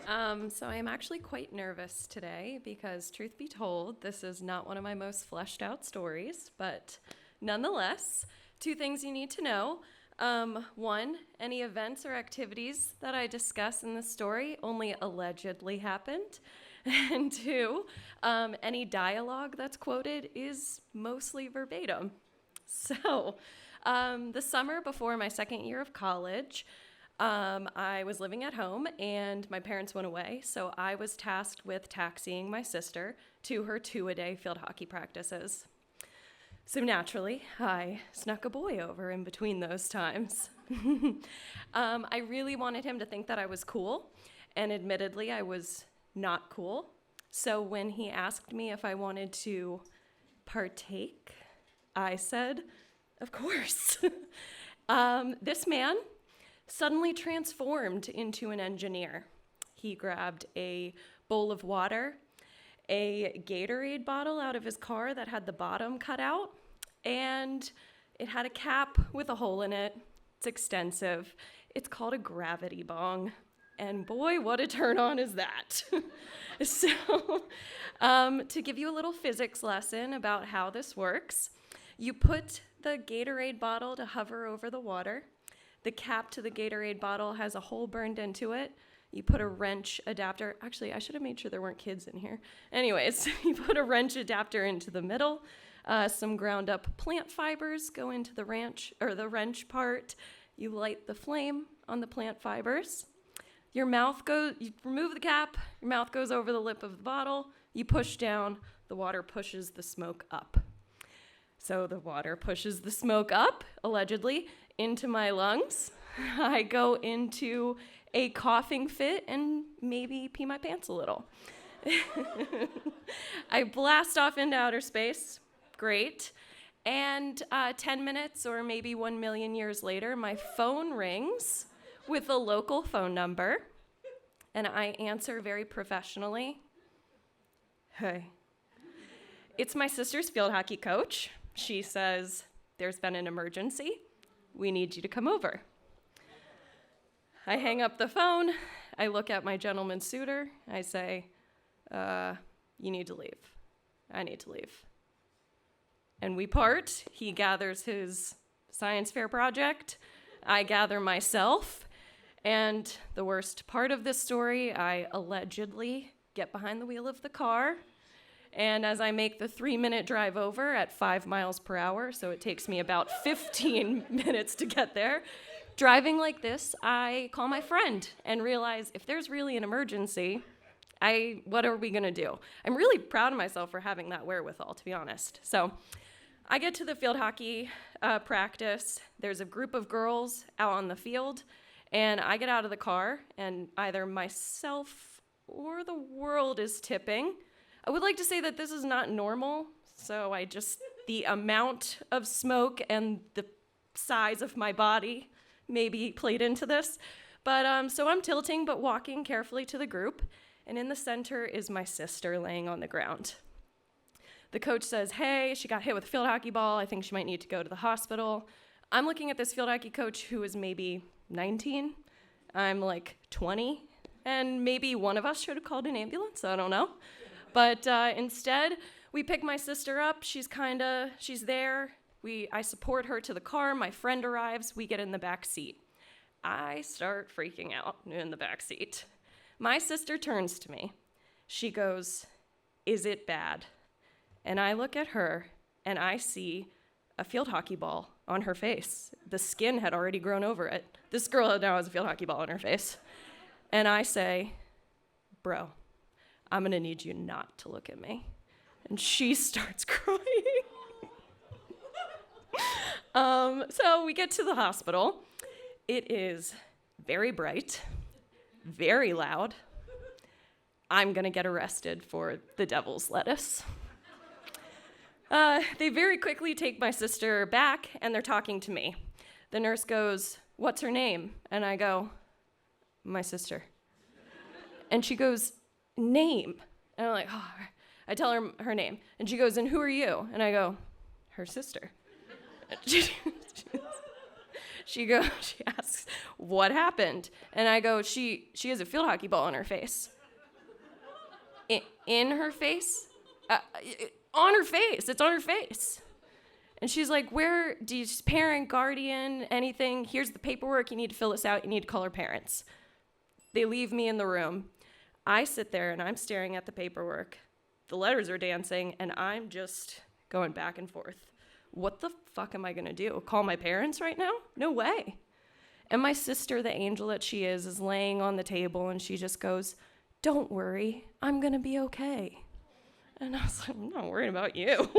So I am actually quite nervous today because, truth be told, this is not one of my most fleshed out stories, but nonetheless, two things you need to know. One, any events or activities that I discuss in this story only allegedly happened. And two, any dialogue that's quoted is mostly verbatim. So, the summer before my second year of college, I was living at home and my parents went away, so I was tasked with taxiing my sister to her 2-a-day field hockey practices. So naturally, I snuck a boy over in between those times. I really wanted him to think that I was cool, and admittedly, I was not cool. So when he asked me if I wanted to partake, I said, of course. This man suddenly transformed into an engineer. He grabbed a bowl of water, a Gatorade bottle out of his car that had the bottom cut out, and it had a cap with a hole in it. It's extensive. It's called a gravity bong. And boy, what a turn on is that. So, to give you a little physics lesson about how this works, you put the Gatorade bottle to hover over the water. The cap to the Gatorade bottle has a hole burned into it. You put a wrench adapter. Actually, I should have made sure there weren't kids in here. Anyways, you put a wrench adapter into the middle. Some ground up plant fibers go into the wrench part. You light the flame on the plant fibers. You remove the cap, your mouth goes over the lip of the bottle. You push down, the water pushes the smoke up. So the water pushes the smoke up, allegedly, into my lungs. I go into a coughing fit and maybe pee my pants a little. I blast off into outer space. Great. And 10 minutes or maybe 1 million years later, my phone rings with a local phone number. And I answer very professionally. Hey. It's my sister's field hockey coach. She says, there's been an emergency. We need you to come over. I hang up the phone. I look at my gentleman suitor. I say, you need to leave. I need to leave. And we part. He gathers his science fair project. I gather myself. And the worst part of this story, I allegedly get behind the wheel of the car. And as I make the 3-minute drive over at 5 miles per hour, so it takes me about 15 minutes to get there, driving like this, I call my friend and realize if there's really an emergency, what are we gonna do? I'm really proud of myself for having that wherewithal, to be honest. So I get to the field hockey practice. There's a group of girls out on the field, and I get out of the car, and either myself or the world is tipping. I would like to say that this is not normal, so the amount of smoke and the size of my body maybe played into this. But so I'm tilting but walking carefully to the group, and in the center is my sister laying on the ground. The coach says, hey, she got hit with a field hockey ball. I think she might need to go to the hospital. I'm looking at this field hockey coach who is maybe 19. I'm like 20, and maybe one of us should have called an ambulance. I don't know. But instead, we pick my sister up. She's there. I support her to the car. My friend arrives. We get in the back seat. I start freaking out in the back seat. My sister turns to me. She goes, is it bad? And I look at her, and I see a field hockey ball on her face. The skin had already grown over it. This girl now has a field hockey ball on her face. And I say, bro, I'm gonna need you not to look at me. And she starts crying. So we get to the hospital. It is very bright, very loud. I'm gonna get arrested for the devil's lettuce. They very quickly take my sister back, and they're talking to me. The nurse goes, what's her name? And I go, my sister. And she goes, name. And I'm like, oh. I tell her her name. And she goes, and who are you? And I go, her sister. She asks, what happened? And I go, she has a field hockey ball on her face. In her face? On her face. It's on her face. And she's like, where do you, parent, guardian, anything? Here's the paperwork. You need to fill this out. You need to call her parents. They leave me in the room. I sit there and I'm staring at the paperwork. The letters are dancing and I'm just going back and forth. What the fuck am I gonna do? Call my parents right now? No way. And my sister, the angel that she is laying on the table and she just goes, don't worry, I'm gonna be okay. And I was like, I'm not worried about you.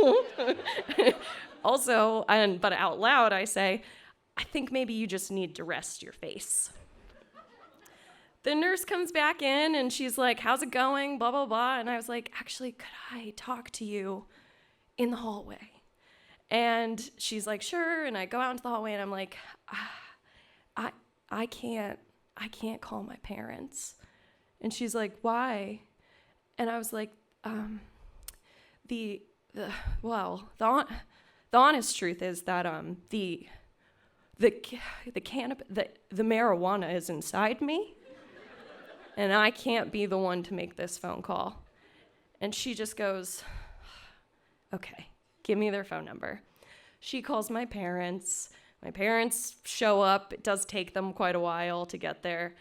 Also, but out loud, I say, I think maybe you just need to rest your face. The nurse comes back in and she's like, how's it going? Blah, blah, blah. And I was like, actually, could I talk to you in the hallway? And she's like, sure. And I go out into the hallway and I'm like, I can't call my parents. And she's like, why? And I was like, the honest truth is that the marijuana is inside me, and I can't be the one to make this phone call. And she just goes, okay, give me their phone number. She calls my parents. My parents show up. It does take them quite a while to get there.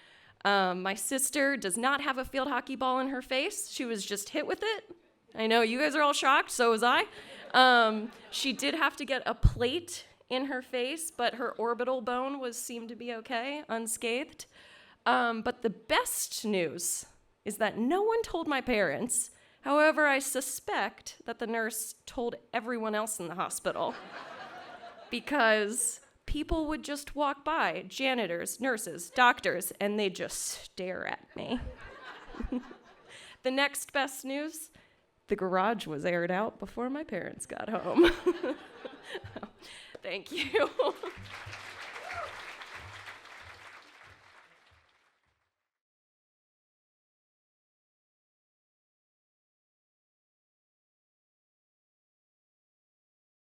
My sister does not have a field hockey ball in her face. She was just hit with it. I know you guys are all shocked, so was I. She did have to get a plate in her face, but her orbital bone seemed to be okay, unscathed. But the best news is that no one told my parents. However, I suspect that the nurse told everyone else in the hospital because people would just walk by, janitors, nurses, doctors, and they'd just stare at me. The next best news, the garage was aired out before my parents got home. Thank you.